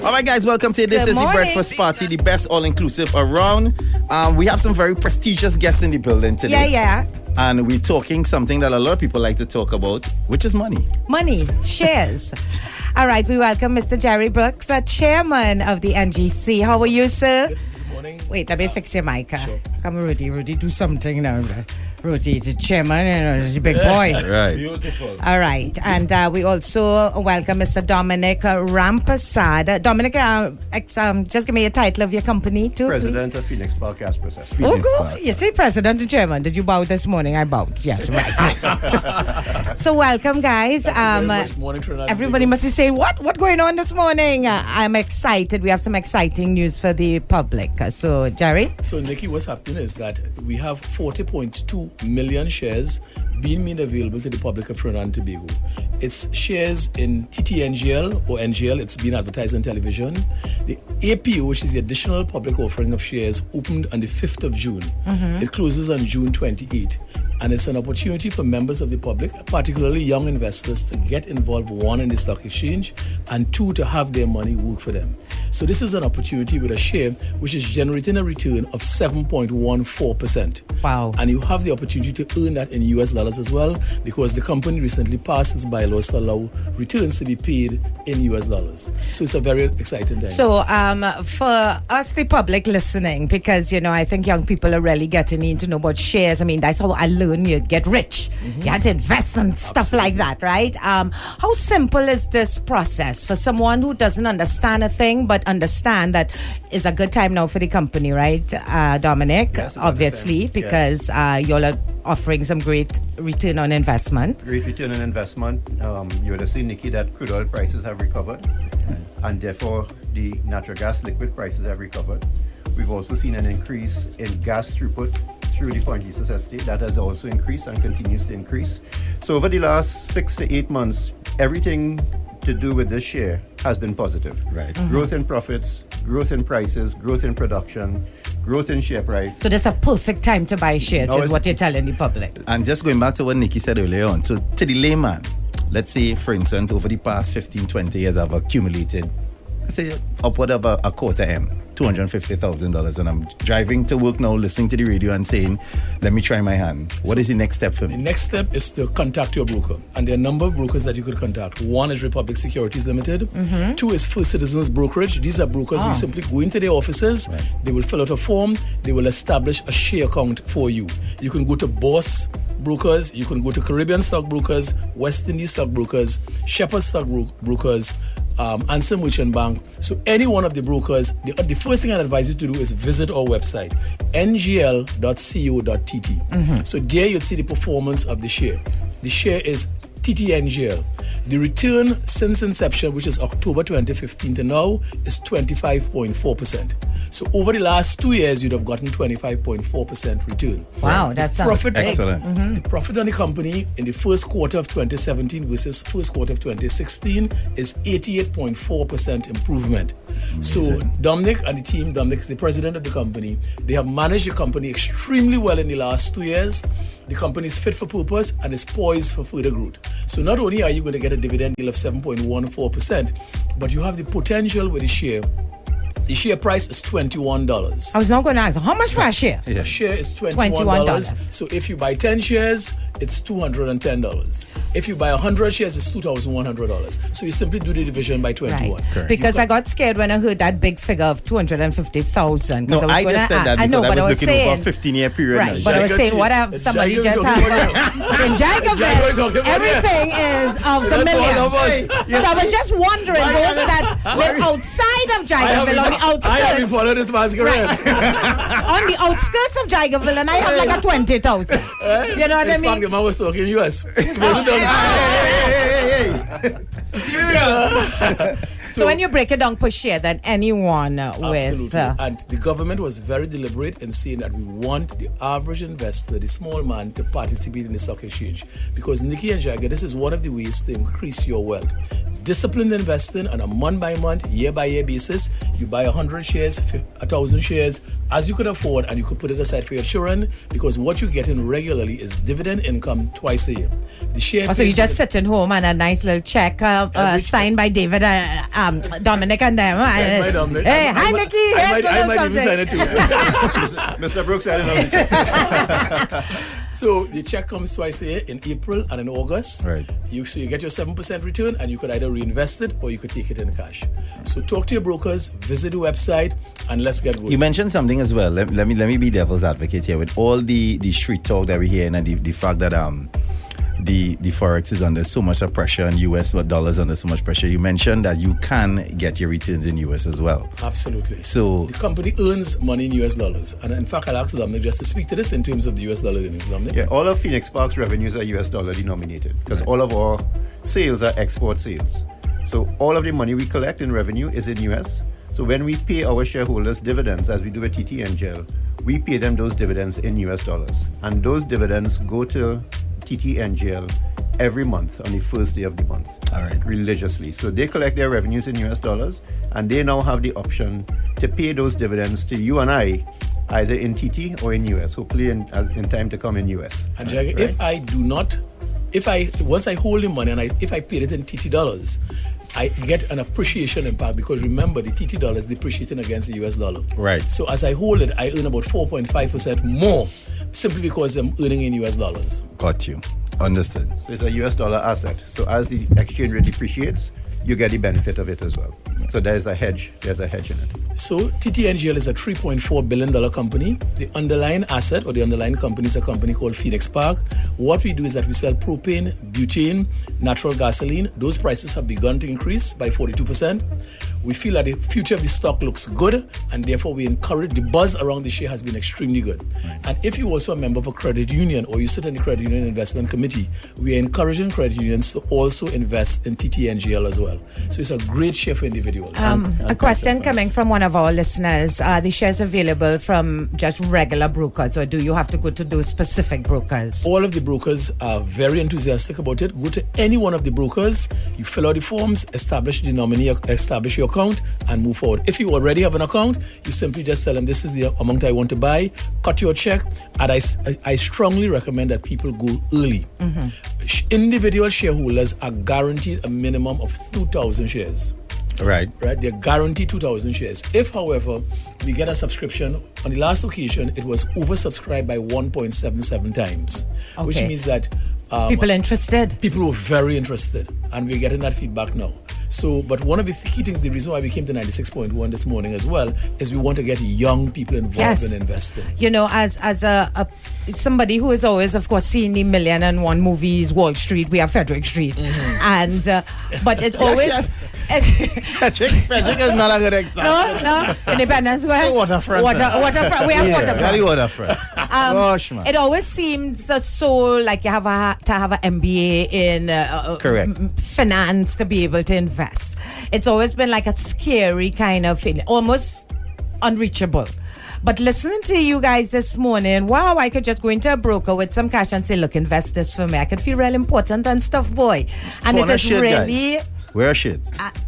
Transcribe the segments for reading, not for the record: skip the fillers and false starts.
All right, guys, welcome to This Good is morning. the Breakfast Party, the best all-inclusive around. We have some very prestigious guests in the building today. Yeah. And we're talking something that a lot of people like to talk about, which is money. Money, shares. All right, we welcome Mr. Jerry Brooks, chairman of the NGC. How are you, sir? Good morning. Wait, let me fix your mic. Sure. Come, Rudy, do something now. Rudy, the chairman, he's a big boy. Right. Beautiful. All right, and we also welcome Mr. Dominic Rampasad. Dominic, just give me a title of your company, too. President of Phoenix Park Gas Processing. Oh, good. You say president and chairman. Did you bow this morning? I bowed. Yes, right. So welcome, guys. Everybody must be saying, what going on this morning? I'm excited. We have some exciting news for the public. So, Jerry? So, Nikki, what's happening is that we have 40.2 million shares being made available to the public of Trinidad and Tobago. It's shares in TTNGL or NGL. It's been advertised on television. The APO, which is the additional public offering of shares, opened on the 5th of June. It closes on June 28. And it's an opportunity for members of the public, particularly young investors, to get involved, one, in the stock exchange, and two, to have their money work for them. So this is an opportunity with a share which is generating a return of 7.14%. Wow. And you have the opportunity to earn that in US dollars as well, because the company recently passed its bylaws to allow returns to be paid in US dollars. So it's a very exciting time. So for us, the public listening, because, I think young people are really getting in to know about shares. I mean, that's how I learned you get rich. You had to invest and stuff like that, right? How simple is this process for someone who doesn't understand a thing, but understand that it's a good time now for the company, right, Dominic? Yes, obviously, because y'all are offering some great return on investment. Great return on investment. You would have seen, Nikki, that crude oil prices have recovered, and therefore the natural gas liquid prices have recovered. We've also seen an increase in gas throughput through the Point Jesus estate. That has also increased and continues to increase. So over the last 6 to 8 months, everything to do with this share has been positive. Right. Growth in profits, growth in prices, growth in production, growth in share price. So this is a perfect time to buy shares, is what you're telling the public. And just going back to what Nikki said earlier on, so to the layman, let's say, for instance, over the past 15, 20 years, I've accumulated, let's say, upward of a quarter M. $250,000, and I'm driving to work now, listening to the radio and saying, let me try my hand. What is the next step for me? The next step is to contact your broker. And there are a number of brokers that you could contact. One is Republic Securities Limited. Two is First Citizens Brokerage. These are brokers who simply go into their offices. Right. They will fill out a form. They will establish a share account for you. You can go to Boss Brokers. You can go to Caribbean Stock Brokers, West Indies Stock Brokers, Shepherd Stock Brokers, Ansem Merchant Bank. So any one of the brokers, the first thing I'd advise you to do is visit our website, ngl.co.tt. So there you'll see the performance of the share. The share is TTNGL. The return since inception, which is October 2015 to now, is 25.4%. So over the last 2 years, you'd have gotten 25.4% return. Wow, that's excellent. The profit on the company in the first quarter of 2017 versus first quarter of 2016 is 88.4% improvement. Amazing. So Dominic and the team, Dominic is the president of the company, they have managed the company extremely well in the last 2 years. The company is fit for purpose and is poised for further growth. So not only are you going to get a dividend yield of 7.14%, but you have the potential with the share. The share price is $21. I was not going to ask, how much for a share? A share is $21. So if you buy 10 shares, it's $210. If you buy 100 shares, it's $2,100. So you simply do the division by 21. Right. Because I got scared when I heard that big figure of 250,000. No, I just said that because I was looking over a 15-year period. Right, but I was saying, what if somebody just had in Jagoville, everything is of the millions. So I was just wondering, those that live outside of Jagoville, on the outskirts. I haven't followed this masquerade. On the outskirts of Jagoville, and I have like a 20,000. You know what I mean? The man was talking US. So when you break it down per share, then anyone with... and the government was very deliberate in saying that we want the average investor, the small man, to participate in the stock exchange. Because Nikki and Jagger, this is one of the ways to increase your wealth. disciplined investing on a month-by-month, year-by-year basis. You buy 100 shares, 1,000 shares, as you could afford, and you could put it aside for your children, because what you're getting regularly is dividend income twice a year. The share So you just sitting home and a nice little check signed by David, Dominic and them. Signed by Dominic. Hey, hi, Nikki. I might even sign it too. Mr. Brooks, I don't know. So the check comes twice a year, in April and in August. Right. So you get your 7% return, and you could either reinvest it or you could take it in cash. So talk to your brokers, visit the website, and let's get going. You mentioned something as well. Let me be devil's advocate here with all the street talk that we hear, and the fact that the forex is under so much pressure and US dollars under so much pressure. You mentioned that you can get your returns in US as well. Absolutely. So the company earns money in US dollars, and in fact, I'll ask Dominic just to speak to this in terms of the US dollar earnings. Dominic? Yeah, all of Phoenix Park's revenues are US dollar denominated because all of our sales are export sales. So all of the money we collect in revenue is in US. So when we pay our shareholders dividends, as we do at TTNGL, we pay them those dividends in US dollars. And those dividends go to TTNGL every month on the first day of the month. All right. Religiously. So they collect their revenues in US dollars, and they now have the option to pay those dividends to you and I, either in TT or in US, hopefully in time to come in US. And Jagger, once I hold the money and if I paid it in TT dollars, I get an appreciation impact, because remember, the TT dollar is depreciating against the US dollar. Right. So as I hold it, I earn about 4.5% more, simply because I'm earning in US dollars. got you. Understood. So it's a US dollar asset. So as the exchange rate depreciates, you get the benefit of it as well. So there's a hedge in it. So TTNGL is a $3.4 billion company. The underlying asset or the underlying company is a company called Phoenix Park. What we do is that we sell propane, butane, natural gasoline. Those prices have begun to increase by 42%. We feel that the future of the stock looks good, and therefore we encourage, the buzz around the share has been extremely good. Right. And if you're also a member of a credit union or you sit on the credit union investment committee, we are encouraging credit unions to also invest in TTNGL as well. So it's a great share for individuals. A question coming from one of our listeners. Are the shares available from just regular brokers, or do you have to go to those specific brokers? All of the brokers are very enthusiastic about it. Go to any one of the brokers, you fill out the forms, establish the nominee, establish your account, and move forward. If you already have an account, you simply just tell them this is the amount I want to buy, cut your check, and I strongly recommend that people go early. Mm-hmm. Individual shareholders are guaranteed a minimum of 2,000 shares. Right. They're guaranteed 2,000 shares. If, however, we get a subscription, on the last occasion, it was oversubscribed by 1.77 times, which means that people interested. People were very interested, and we're getting that feedback now. So, but one of the key things, the reason why we came to 96.1 this morning as well, is we want to get young people involved in investing. You know, as a somebody who is always, of course, seeing the 1,000,001 movies, Wall Street, we have Frederick Street, and but it always. Frederick is not a good example. No, Independence Square. Waterfront. Waterfront. We have waterfront. Very waterfront. Gosh, man. It always seems so like you have to have an MBA in correct finance to be able to invest. It's always been like a scary kind of feeling, almost unreachable. But listening to you guys this morning, wow, I could just go into a broker with some cash and say, look, invest this for me. I could feel real important and stuff, boy. And it is really... Guys. Where shit?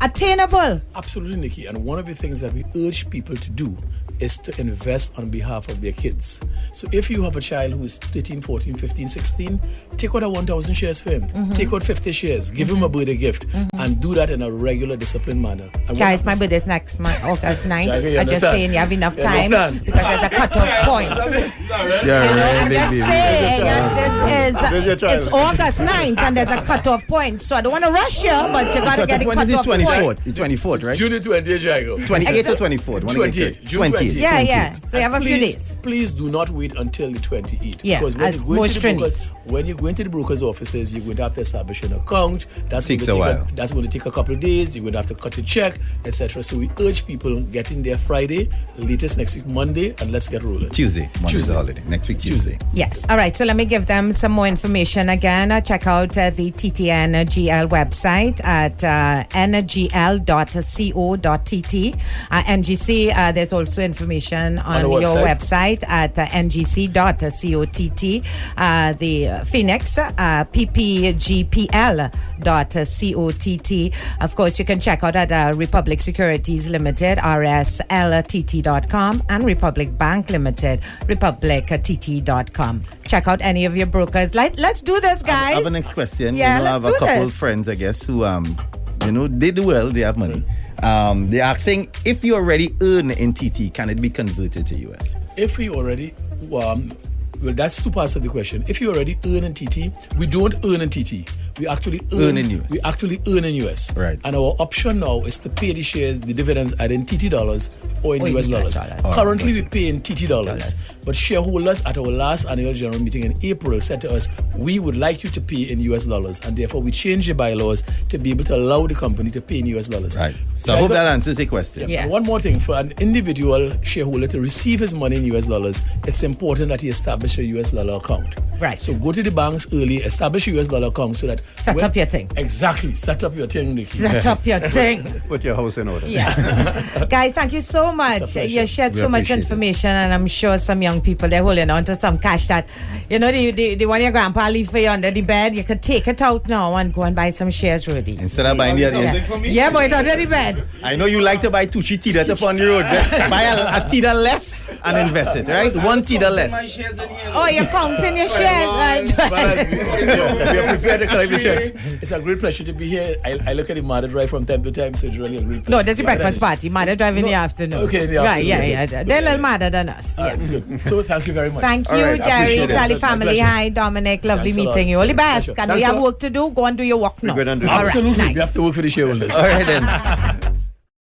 Attainable. Absolutely, Nikki. And one of the things that we urge people to do is to invest on behalf of their kids. So if you have a child who is 13, 14, 15, 16, take out a 1,000 shares for him. Mm-hmm. Take out 50 shares. Give him a birthday gift. Mm-hmm. And do that in a regular, disciplined manner. And guys, my birthday's next month, August 9th. I'm just saying you have enough time because there's a cutoff point. I'm just saying it's August 9th and there's a cutoff point. So I don't want to rush you, but you got to get the cutoff point. The 24th, right? June 20th, Jago. 28th or 24th? 28th. June 20th. Yeah. So you have a few days. Please do not wait until the 28th. Yeah, because when you go into the broker's offices, you're going to have to establish an account. That's going to take a couple of days. You're going to have to cut a check, etc. So we urge people get in there Friday, latest next week Monday, and let's get rolling. Tuesday. Monday's the holiday. Next week Tuesday. Yes. All right. So let me give them some more information again. Check out the TTNGL website at ngl.co.tt. NGC, there's also information information on the your website. website at ngc.cott. The Phoenix, ppgpl.cott. Of course, you can check out at Republic Securities Limited, rsltt.com, and Republic Bank Limited, republictt.com. Check out any of your brokers. Let's do this, guys. I have a next question. Yeah, I have a let's do couple this. friends, I guess, who they do well, they have money. They're asking if you already earn in TT, can it be converted to US? If we already, well, that's two parts of the question. If you already earn in TT, we don't earn in TT. We actually earn in US. We actually earn in US. Right. And our option now is to pay the shares, the dividends, either in TT dollars or in US dollars. Oh, Currently, we gotcha. pay in TT dollars. But shareholders at our last annual general meeting in April said to us, we would like you to pay in US dollars. And therefore, we changed the bylaws to be able to allow the company to pay in US dollars. Right. So I hope that answers the question. Yeah. One more thing, for an individual shareholder to receive his money in US dollars, it's important that he establish a US dollar account. Right. So go to the banks early, establish a US dollar account so that... Set up your thing. Exactly. Set up your thing, Nikki. Set up your thing. Put your house in order. Yeah. Guys, thank you so much. It's a pleasure. You shared We so much appreciate it. information, and I'm sure some young people, they're holding on to some cash that, the one your grandpa leave for you under the bed, you could take it out now and go and buy some shares, Rudy. Instead of buying the Yeah, boy, it's under the bed. I know you like to buy 2 Tida upon the road. Buy a Tida less and invest it, right? 1 Tida less. Oh, you're counting your shares. Right. We are prepared to collect the checks. It's a great pleasure to be here. I look at the Mother Drive from time to time, so it's really a great pleasure. No, there's a breakfast party. Mother drive in the afternoon. Okay, in the Right, afternoon. yeah. They're a little madder than us. Yeah. Good. So thank you very much. Thank you, All right, I Jerry, appreciate it. Tally My family. pleasure. Hi, Dominic. Lovely Thanks a lot. meeting you. All the best. Pleasure. Can Thanks we a have lot. work to do? Go and do your work now. We're gonna do All that. right, Absolutely. nice. We have to work for the shareholders. All right then.